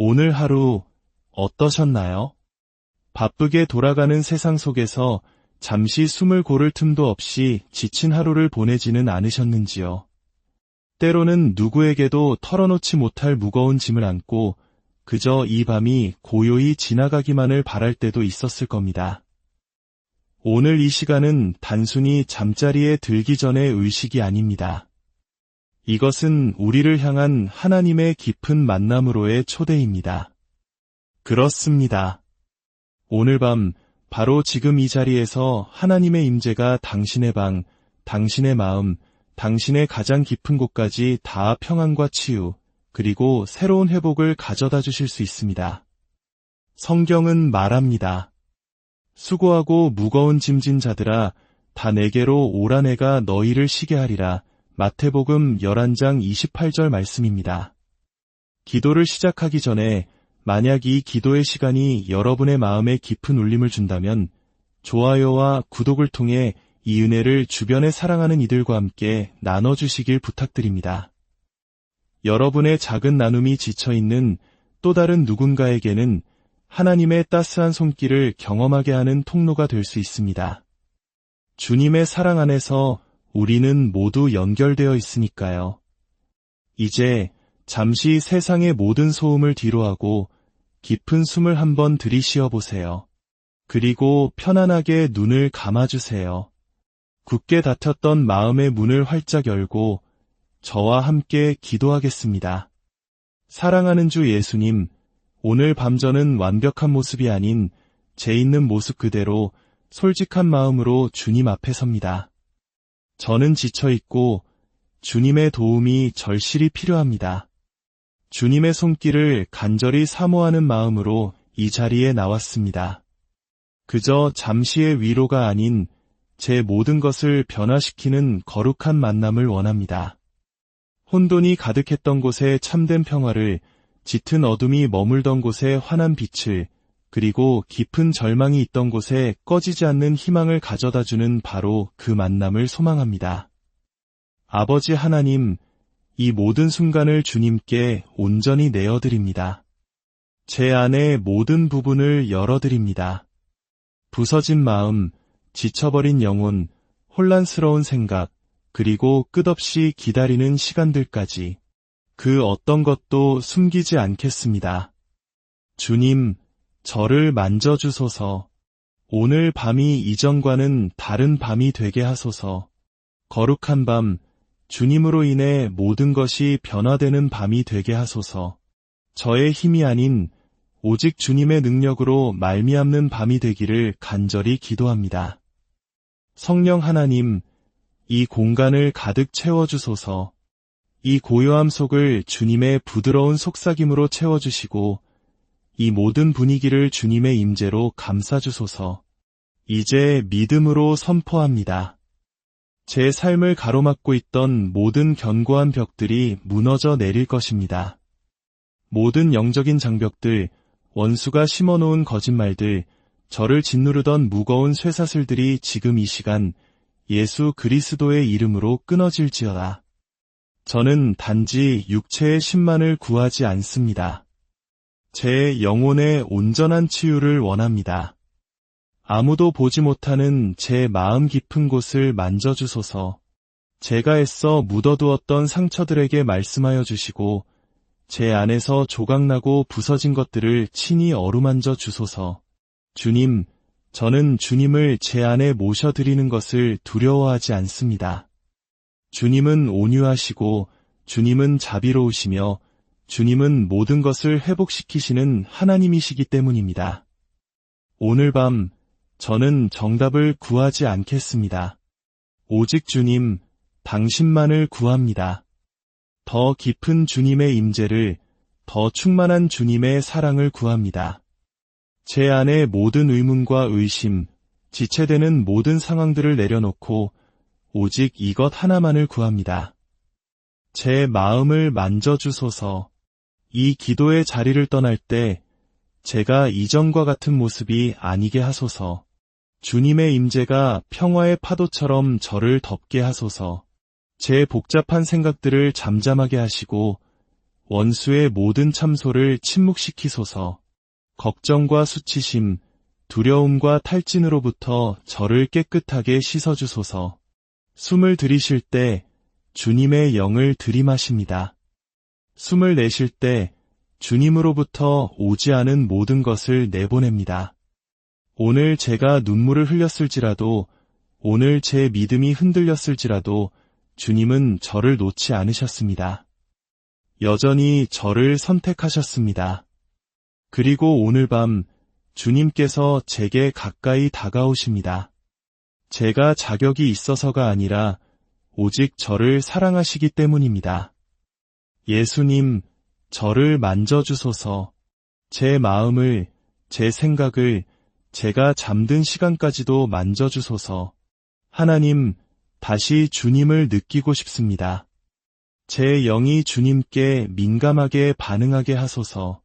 오늘 하루 어떠셨나요? 바쁘게 돌아가는 세상 속에서 잠시 숨을 고를 틈도 없이 지친 하루를 보내지는 않으셨는지요? 때로는 누구에게도 털어놓지 못할 무거운 짐을 안고 그저 이 밤이 고요히 지나가기만을 바랄 때도 있었을 겁니다. 오늘 이 시간은 단순히 잠자리에 들기 전의 의식이 아닙니다. 이것은 우리를 향한 하나님의 깊은 만남으로의 초대입니다. 그렇습니다. 오늘 밤 바로 지금 이 자리에서 하나님의 임재가 당신의 방, 당신의 마음, 당신의 가장 깊은 곳까지 다 평안과 치유, 그리고 새로운 회복을 가져다 주실 수 있습니다. 성경은 말합니다. 수고하고 무거운 짐진 자들아, 다 내게로 오라 내가 너희를 쉬게 하리라. 마태복음 11장 28절 말씀입니다. 기도를 시작하기 전에 만약 이 기도의 시간이 여러분의 마음에 깊은 울림을 준다면 좋아요와 구독을 통해 이 은혜를 주변에 사랑하는 이들과 함께 나눠주시길 부탁드립니다. 여러분의 작은 나눔이 지쳐있는 또 다른 누군가에게는 하나님의 따스한 손길을 경험하게 하는 통로가 될 수 있습니다. 주님의 사랑 안에서 우리는 모두 연결되어 있으니까요. 이제 잠시 세상의 모든 소음을 뒤로하고 깊은 숨을 한번 들이쉬어 보세요. 그리고 편안하게 눈을 감아주세요. 굳게 닫혔던 마음의 문을 활짝 열고 저와 함께 기도하겠습니다. 사랑하는 주 예수님, 오늘 밤 저는 완벽한 모습이 아닌 제 있는 모습 그대로 솔직한 마음으로 주님 앞에 섭니다. 저는 지쳐있고 주님의 도움이 절실히 필요합니다. 주님의 손길을 간절히 사모하는 마음으로 이 자리에 나왔습니다. 그저 잠시의 위로가 아닌 제 모든 것을 변화시키는 거룩한 만남을 원합니다. 혼돈이 가득했던 곳에 참된 평화를, 짙은 어둠이 머물던 곳에 환한 빛을, 그리고 깊은 절망이 있던 곳에 꺼지지 않는 희망을 가져다주는 바로 그 만남을 소망합니다. 아버지 하나님, 이 모든 순간을 주님께 온전히 내어드립니다. 제 안의 모든 부분을 열어드립니다. 부서진 마음, 지쳐버린 영혼, 혼란스러운 생각, 그리고 끝없이 기다리는 시간들까지 그 어떤 것도 숨기지 않겠습니다. 주님, 저를 만져주소서. 오늘 밤이 이전과는 다른 밤이 되게 하소서. 거룩한 밤, 주님으로 인해 모든 것이 변화되는 밤이 되게 하소서. 저의 힘이 아닌 오직 주님의 능력으로 말미암는 밤이 되기를 간절히 기도합니다. 성령 하나님, 이 공간을 가득 채워주소서. 이 고요함 속을 주님의 부드러운 속삭임으로 채워주시고 이 모든 분위기를 주님의 임재로 감싸주소서. 이제 믿음으로 선포합니다. 제 삶을 가로막고 있던 모든 견고한 벽들이 무너져 내릴 것입니다. 모든 영적인 장벽들, 원수가 심어놓은 거짓말들, 저를 짓누르던 무거운 쇠사슬들이 지금 이 시간 예수 그리스도의 이름으로 끊어질지어다. 저는 단지 육체의 심만을 구하지 않습니다. 제 영혼의 온전한 치유를 원합니다. 아무도 보지 못하는 제 마음 깊은 곳을 만져주소서. 제가 애써 묻어두었던 상처들에게 말씀하여 주시고 제 안에서 조각나고 부서진 것들을 친히 어루만져 주소서. 주님, 저는 주님을 제 안에 모셔드리는 것을 두려워하지 않습니다. 주님은 온유하시고 주님은 자비로우시며 주님은 모든 것을 회복시키시는 하나님이시기 때문입니다. 오늘 밤 저는 정답을 구하지 않겠습니다. 오직 주님, 당신만을 구합니다. 더 깊은 주님의 임재를, 더 충만한 주님의 사랑을 구합니다. 제 안의 모든 의문과 의심, 지체되는 모든 상황들을 내려놓고 오직 이것 하나만을 구합니다. 제 마음을 만져주소서. 이 기도의 자리를 떠날 때 제가 이전과 같은 모습이 아니게 하소서. 주님의 임재가 평화의 파도처럼 저를 덮게 하소서. 제 복잡한 생각들을 잠잠하게 하시고 원수의 모든 참소를 침묵시키소서. 걱정과 수치심, 두려움과 탈진으로부터 저를 깨끗하게 씻어주소서. 숨을 들이쉴 때 주님의 영을 들이마십니다. 숨을 내쉴 때 주님으로부터 오지 않은 모든 것을 내보냅니다. 오늘 제가 눈물을 흘렸을지라도, 오늘 제 믿음이 흔들렸을지라도 주님은 저를 놓지 않으셨습니다. 여전히 저를 선택하셨습니다. 그리고 오늘 밤 주님께서 제게 가까이 다가오십니다. 제가 자격이 있어서가 아니라 오직 저를 사랑하시기 때문입니다. 예수님, 저를 만져주소서. 제 마음을, 제 생각을, 제가 잠든 시간까지도 만져주소서. 하나님, 다시 주님을 느끼고 싶습니다. 제 영이 주님께 민감하게 반응하게 하소서.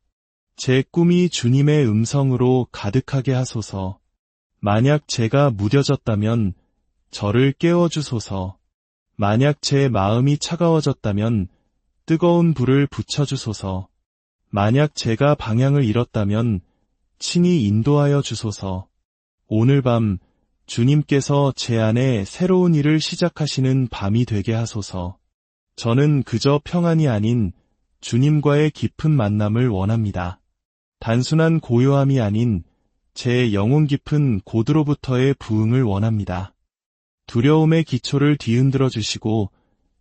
제 꿈이 주님의 음성으로 가득하게 하소서. 만약 제가 무뎌졌다면 저를 깨워주소서. 만약 제 마음이 차가워졌다면 뜨거운 불을 붙여주소서. 만약 제가 방향을 잃었다면 친히 인도하여 주소서. 오늘 밤 주님께서 제 안에 새로운 일을 시작하시는 밤이 되게 하소서. 저는 그저 평안이 아닌 주님과의 깊은 만남을 원합니다. 단순한 고요함이 아닌 제 영혼 깊은 고드로부터의 부흥을 원합니다. 두려움의 기초를 뒤흔들어 주시고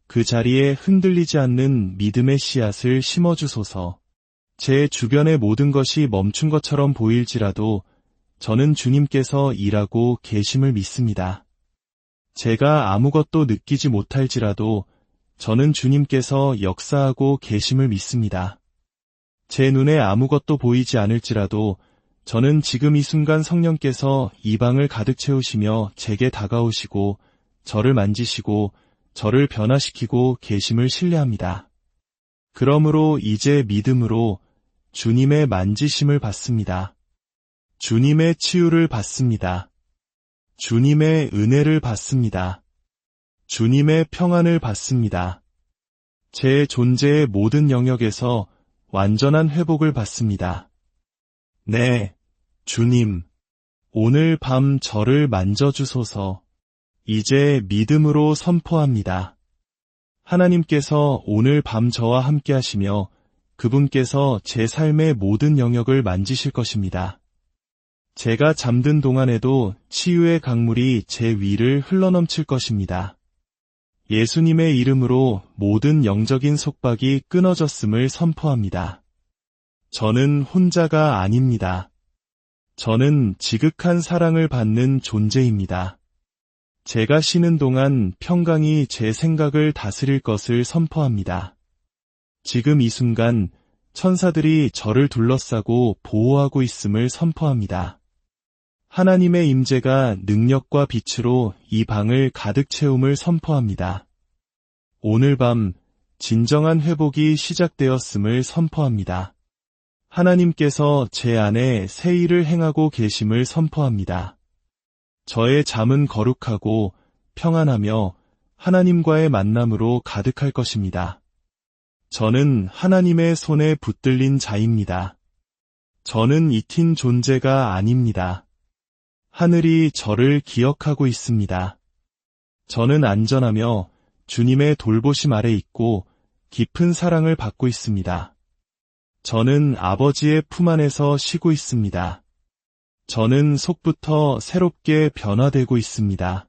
그 자리에 흔들리지 않는 믿음의 씨앗을 심어주소서. 제 주변의 모든 것이 멈춘 것처럼 보일지라도 저는 주님께서 일하고 계심을 믿습니다. 제가 아무것도 느끼지 못할지라도 저는 주님께서 역사하고 계심을 믿습니다. 제 눈에 아무것도 보이지 않을지라도 저는 지금 이 순간 성령께서 이 방을 가득 채우시며 제게 다가오시고 저를 만지시고 저를 변화시키고 계심을 신뢰합니다. 그러므로 이제 믿음으로 주님의 만지심을 받습니다. 주님의 치유를 받습니다. 주님의 은혜를 받습니다. 주님의 평안을 받습니다. 제 존재의 모든 영역에서 완전한 회복을 받습니다. 네, 주님, 오늘 밤 저를 만져주소서. 이제 믿음으로 선포합니다. 하나님께서 오늘 밤 저와 함께 하시며 그분께서 제 삶의 모든 영역을 만지실 것입니다. 제가 잠든 동안에도 치유의 강물이 제 위를 흘러넘칠 것입니다. 예수님의 이름으로 모든 영적인 속박이 끊어졌음을 선포합니다. 저는 혼자가 아닙니다. 저는 지극한 사랑을 받는 존재입니다. 제가 쉬는 동안 평강이 제 생각을 다스릴 것을 선포합니다. 지금 이 순간 천사들이 저를 둘러싸고 보호하고 있음을 선포합니다. 하나님의 임재가 능력과 빛으로 이 방을 가득 채움을 선포합니다. 오늘 밤 진정한 회복이 시작되었음을 선포합니다. 하나님께서 제 안에 새 일을 행하고 계심을 선포합니다. 저의 잠은 거룩하고 평안하며 하나님과의 만남으로 가득할 것입니다. 저는 하나님의 손에 붙들린 자입니다. 저는 잊힌 존재가 아닙니다. 하늘이 저를 기억하고 있습니다. 저는 안전하며 주님의 돌보심 아래 있고 깊은 사랑을 받고 있습니다. 저는 아버지의 품 안에서 쉬고 있습니다. 저는 속부터 새롭게 변화되고 있습니다.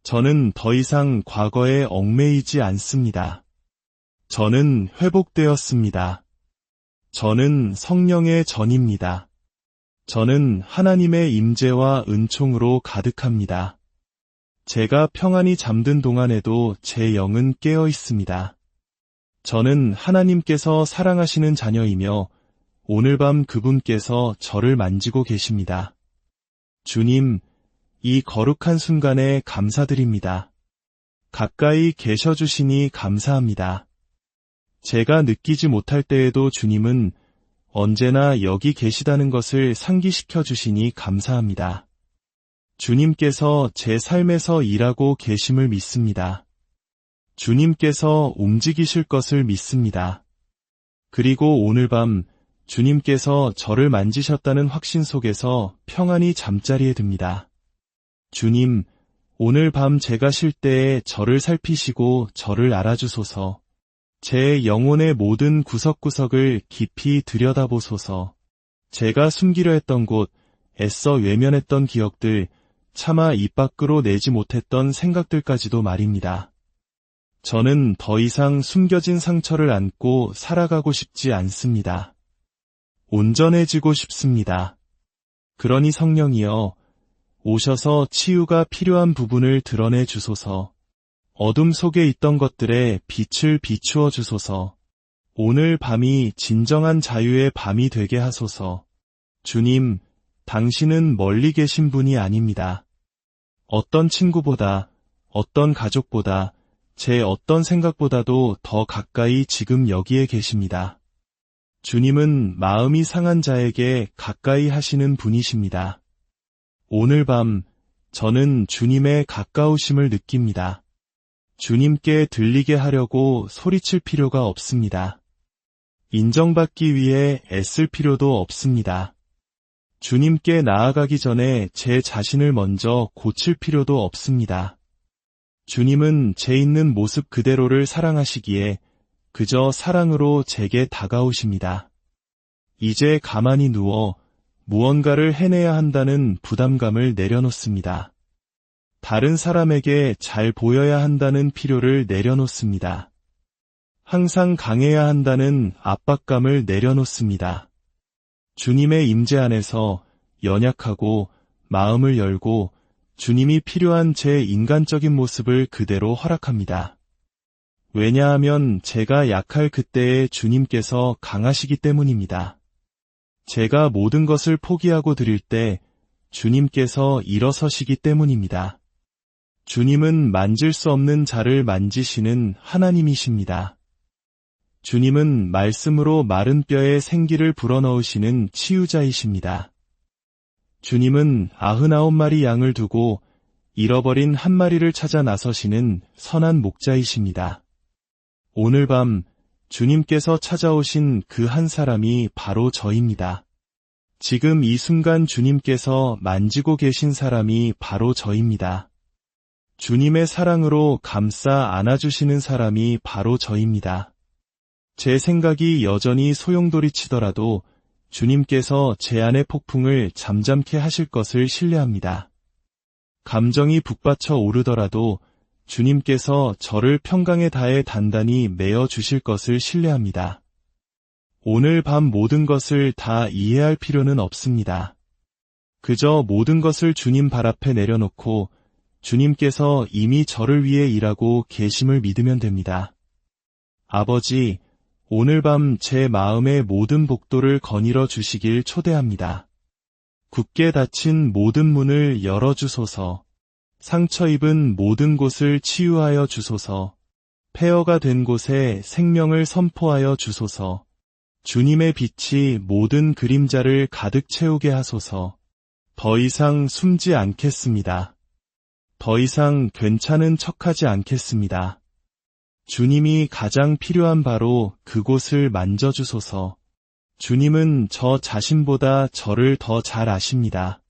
저는 더 이상 과거에 얽매이지 않습니다. 저는 회복되었습니다. 저는 성령의 전입니다. 저는 하나님의 임재와 은총으로 가득합니다. 제가 평안히 잠든 동안에도 제 영은 깨어 있습니다. 저는 하나님께서 사랑하시는 자녀이며 오늘 밤 그분께서 저를 만지고 계십니다. 주님, 이 거룩한 순간에 감사드립니다. 가까이 계셔 주시니 감사합니다. 제가 느끼지 못할 때에도 주님은 언제나 여기 계시다는 것을 상기시켜 주시니 감사합니다. 주님께서 제 삶에서 일하고 계심을 믿습니다. 주님께서 움직이실 것을 믿습니다. 그리고 오늘 밤 주님께서 저를 만지셨다는 확신 속에서 평안히 잠자리에 듭니다. 주님, 오늘 밤 제가 쉴 때에 저를 살피시고 저를 알아주소서. 제 영혼의 모든 구석구석을 깊이 들여다보소서. 제가 숨기려 했던 곳, 애써 외면했던 기억들, 차마 입 밖으로 내지 못했던 생각들까지도 말입니다. 저는 더 이상 숨겨진 상처를 안고 살아가고 싶지 않습니다. 온전해지고 싶습니다. 그러니 성령이여, 오셔서 치유가 필요한 부분을 드러내 주소서. 어둠 속에 있던 것들에 빛을 비추어 주소서. 오늘 밤이 진정한 자유의 밤이 되게 하소서. 주님, 당신은 멀리 계신 분이 아닙니다. 어떤 친구보다, 어떤 가족보다, 제 어떤 생각보다도 더 가까이 지금 여기에 계십니다. 주님은 마음이 상한 자에게 가까이 하시는 분이십니다. 오늘 밤 저는 주님의 가까우심을 느낍니다. 주님께 들리게 하려고 소리칠 필요가 없습니다. 인정받기 위해 애쓸 필요도 없습니다. 주님께 나아가기 전에 제 자신을 먼저 고칠 필요도 없습니다. 주님은 제 있는 모습 그대로를 사랑하시기에 그저 사랑으로 제게 다가오십니다. 이제 가만히 누워 무언가를 해내야 한다는 부담감을 내려놓습니다. 다른 사람에게 잘 보여야 한다는 필요를 내려놓습니다. 항상 강해야 한다는 압박감을 내려놓습니다. 주님의 임재 안에서 연약하고 마음을 열고 주님이 필요한 제 인간적인 모습을 그대로 허락합니다. 왜냐하면 제가 약할 그때에 주님께서 강하시기 때문입니다. 제가 모든 것을 포기하고 드릴 때 주님께서 일어서시기 때문입니다. 주님은 만질 수 없는 자를 만지시는 하나님이십니다. 주님은 말씀으로 마른 뼈에 생기를 불어넣으시는 치유자이십니다. 주님은 99마리 양을 두고 잃어버린 한 마리를 찾아 나서시는 선한 목자이십니다. 오늘 밤 주님께서 찾아오신 그 한 사람이 바로 저입니다. 지금 이 순간 주님께서 만지고 계신 사람이 바로 저입니다. 주님의 사랑으로 감싸 안아주시는 사람이 바로 저입니다. 제 생각이 여전히 소용돌이치더라도 주님께서 제 안의 폭풍을 잠잠케 하실 것을 신뢰합니다. 감정이 북받쳐 오르더라도 주님께서 저를 평강에 다해 단단히 메어 주실 것을 신뢰합니다. 오늘 밤 모든 것을 다 이해할 필요는 없습니다. 그저 모든 것을 주님 발 앞에 내려놓고 주님께서 이미 저를 위해 일하고 계심을 믿으면 됩니다. 아버지, 오늘 밤 제 마음의 모든 복도를 거닐어 주시길 초대합니다. 굳게 닫힌 모든 문을 열어주소서. 상처 입은 모든 곳을 치유하여 주소서. 폐허가 된 곳에 생명을 선포하여 주소서. 주님의 빛이 모든 그림자를 가득 채우게 하소서. 더 이상 숨지 않겠습니다. 더 이상 괜찮은 척하지 않겠습니다. 주님이 가장 필요한 바로 그곳을 만져주소서. 주님은 저 자신보다 저를 더 잘 아십니다.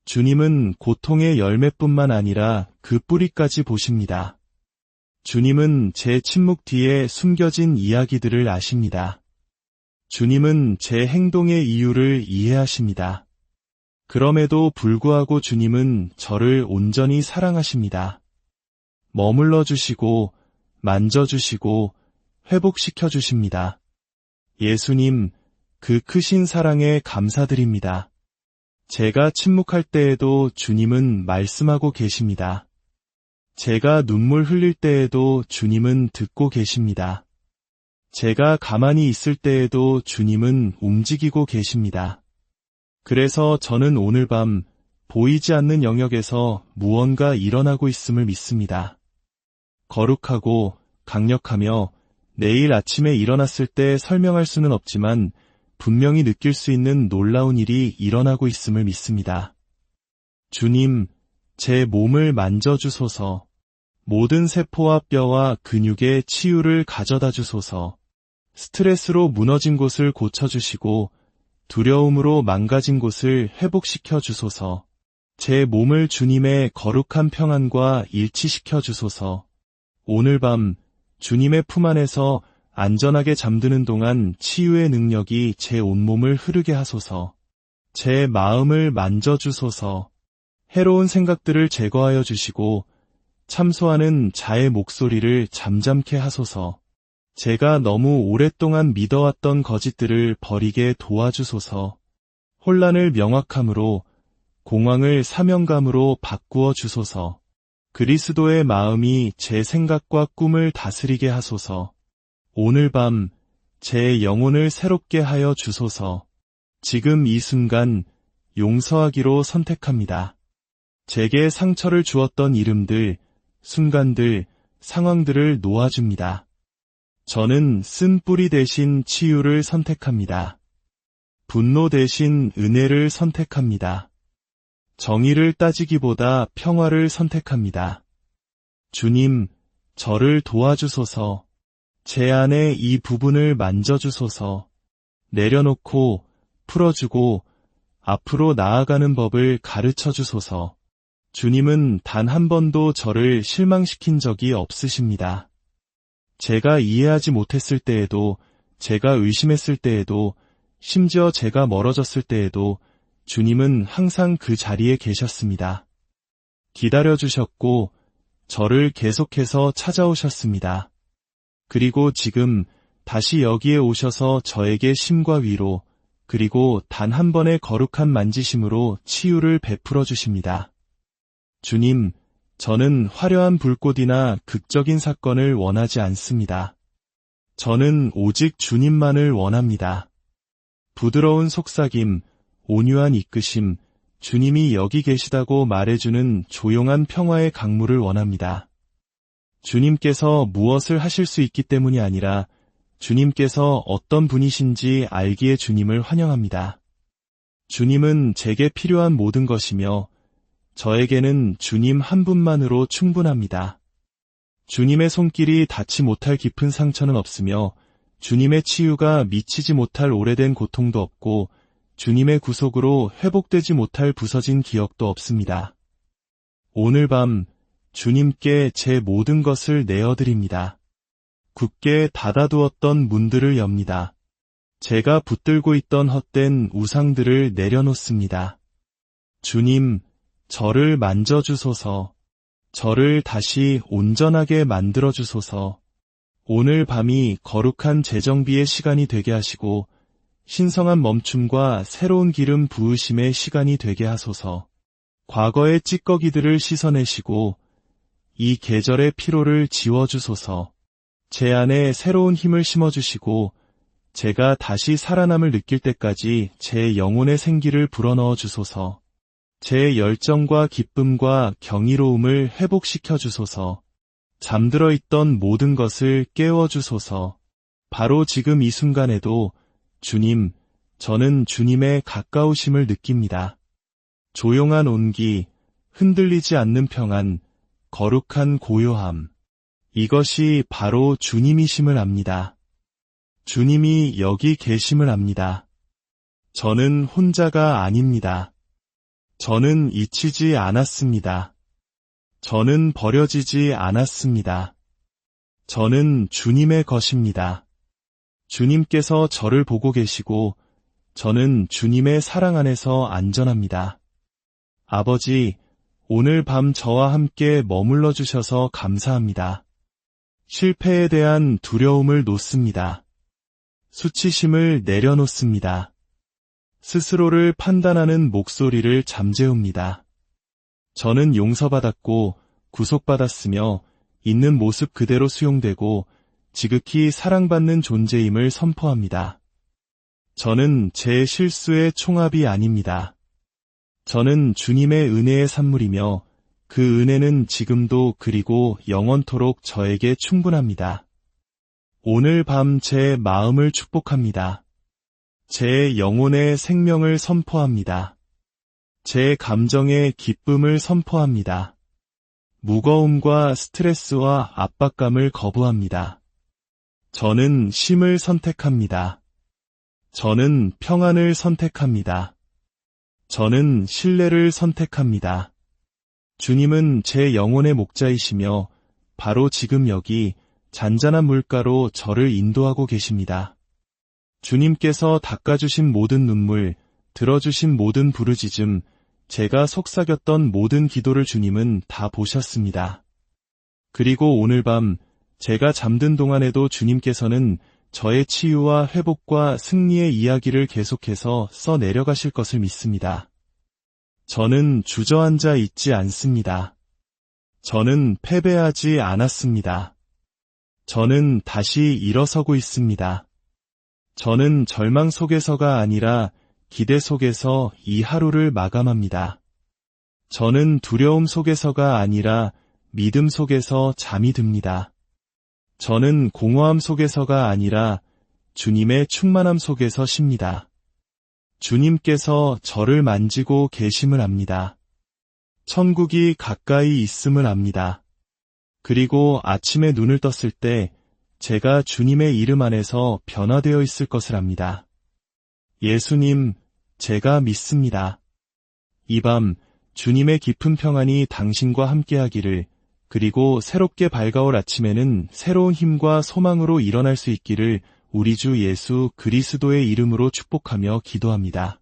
주님은 고통의 열매뿐만 아니라 그 뿌리까지 보십니다. 주님은 제 침묵 뒤에 숨겨진 이야기들을 아십니다. 주님은 제 행동의 이유를 이해하십니다. 그럼에도 불구하고 주님은 저를 온전히 사랑하십니다. 머물러 주시고 만져주시고 회복시켜 주십니다. 예수님, 그 크신 사랑에 감사드립니다. 제가 침묵할 때에도 주님은 말씀하고 계십니다. 제가 눈물 흘릴 때에도 주님은 듣고 계십니다. 제가 가만히 있을 때에도 주님은 움직이고 계십니다. 그래서 저는 오늘 밤 보이지 않는 영역에서 무언가 일어나고 있음을 믿습니다. 거룩하고 강력하며 내일 아침에 일어났을 때 설명할 수는 없지만 분명히 느낄 수 있는 놀라운 일이 일어나고 있음을 믿습니다. 주님, 제 몸을 만져주소서. 모든 세포와 뼈와 근육의 치유를 가져다 주소서. 스트레스로 무너진 곳을 고쳐주시고 두려움으로 망가진 곳을 회복시켜 주소서. 제 몸을 주님의 거룩한 평안과 일치시켜 주소서. 오늘 밤 주님의 품 안에서 안전하게 잠드는 동안 치유의 능력이 제 온몸을 흐르게 하소서. 제 마음을 만져주소서. 해로운 생각들을 제거하여 주시고 참소하는 자의 목소리를 잠잠케 하소서. 제가 너무 오랫동안 믿어왔던 거짓들을 버리게 도와주소서. 혼란을 명확함으로, 공황을 사명감으로 바꾸어 주소서. 그리스도의 마음이 제 생각과 꿈을 다스리게 하소서. 오늘 밤 제 영혼을 새롭게 하여 주소서. 지금 이 순간 용서하기로 선택합니다. 제게 상처를 주었던 이름들, 순간들, 상황들을 놓아줍니다. 저는 쓴 뿌리 대신 치유를 선택합니다. 분노 대신 은혜를 선택합니다. 정의를 따지기보다 평화를 선택합니다. 주님, 저를 도와주소서. 제 안에 이 부분을 만져주소서. 내려놓고 풀어주고 앞으로 나아가는 법을 가르쳐 주소서. 주님은 단 한 번도 저를 실망시킨 적이 없으십니다. 제가 이해하지 못했을 때에도, 제가 의심했을 때에도, 심지어 제가 멀어졌을 때에도 주님은 항상 그 자리에 계셨습니다. 기다려주셨고 저를 계속해서 찾아오셨습니다. 그리고 지금 다시 여기에 오셔서 저에게 심과 위로, 그리고 단 한 번의 거룩한 만지심으로 치유를 베풀어 주십니다. 주님, 저는 화려한 불꽃이나 극적인 사건을 원하지 않습니다. 저는 오직 주님만을 원합니다. 부드러운 속삭임, 온유한 이끄심, 주님이 여기 계시다고 말해주는 조용한 평화의 강물을 원합니다. 주님께서 무엇을 하실 수 있기 때문이 아니라 주님께서 어떤 분이신지 알기에 주님을 환영합니다. 주님은 제게 필요한 모든 것이며 저에게는 주님 한 분만으로 충분합니다. 주님의 손길이 닿지 못할 깊은 상처는 없으며 주님의 치유가 미치지 못할 오래된 고통도 없고 주님의 구속으로 회복되지 못할 부서진 기억도 없습니다. 오늘 밤 주님께 제 모든 것을 내어드립니다. 굳게 닫아두었던 문들을 엽니다. 제가 붙들고 있던 헛된 우상들을 내려놓습니다. 주님, 저를 만져주소서. 저를 다시 온전하게 만들어주소서. 오늘 밤이 거룩한 재정비의 시간이 되게 하시고 신성한 멈춤과 새로운 기름 부으심의 시간이 되게 하소서. 과거의 찌꺼기들을 씻어내시고 이 계절의 피로를 지워주소서. 제 안에 새로운 힘을 심어주시고 제가 다시 살아남을 느낄 때까지 제 영혼의 생기를 불어넣어 주소서. 제 열정과 기쁨과 경이로움을 회복시켜 주소서. 잠들어 있던 모든 것을 깨워 주소서. 바로 지금 이 순간에도 주님, 저는 주님의 가까우심을 느낍니다. 조용한 온기, 흔들리지 않는 평안, 거룩한 고요함. 이것이 바로 주님이심을 압니다. 주님이 여기 계심을 압니다. 저는 혼자가 아닙니다. 저는 잊히지 않았습니다. 저는 버려지지 않았습니다. 저는 주님의 것입니다. 주님께서 저를 보고 계시고 저는 주님의 사랑 안에서 안전합니다. 아버지, 오늘 밤 저와 함께 머물러 주셔서 감사합니다. 실패에 대한 두려움을 놓습니다. 수치심을 내려놓습니다. 스스로를 판단하는 목소리를 잠재웁니다. 저는 용서받았고 구속받았으며 있는 모습 그대로 수용되고 지극히 사랑받는 존재임을 선포합니다. 저는 제 실수의 총합이 아닙니다. 저는 주님의 은혜의 산물이며 그 은혜는 지금도 그리고 영원토록 저에게 충분합니다. 오늘 밤 제 마음을 축복합니다. 제 영혼의 생명을 선포합니다. 제 감정의 기쁨을 저는 쉼을 선택합니다. 저는 평안을 선택합니다. 저는 신뢰를 선택합니다. 주님은 제 영혼의 목자이시며 바로 지금 여기 잔잔한 물가로 저를 인도하고 계십니다. 주님께서 닦아주신 모든 눈물, 들어주신 모든 부르짖음, 제가 속삭였던 모든 기도를 주님은 다 보셨습니다. 그리고 오늘 밤 제가 잠든 동안에도 주님께서는 저의 치유와 회복과 승리의 이야기를 계속해서 써내려가실 것을 믿습니다. 저는 주저앉아 있지 않습니다. 저는 패배하지 않았습니다. 저는 다시 일어서고 있습니다. 저는 절망 속에서가 아니라 기대 속에서 이 하루를 마감합니다. 저는 두려움 속에서가 아니라 믿음 속에서 잠이 듭니다. 저는 공허함 속에서가 아니라 주님의 충만함 속에서 쉽니다. 주님께서 저를 만지고 계심을 압니다. 천국이 가까이 있음을 압니다. 그리고 아침에 눈을 떴을 때 제가 주님의 이름 안에서 변화되어 있을 것을 압니다. 예수님, 제가 믿습니다. 이 밤 주님의 깊은 평안이 당신과 함께하기를, 그리고 새롭게 밝아올 아침에는 새로운 힘과 소망으로 일어날 수 있기를 우리 주 예수 그리스도의 이름으로 축복하며 기도합니다.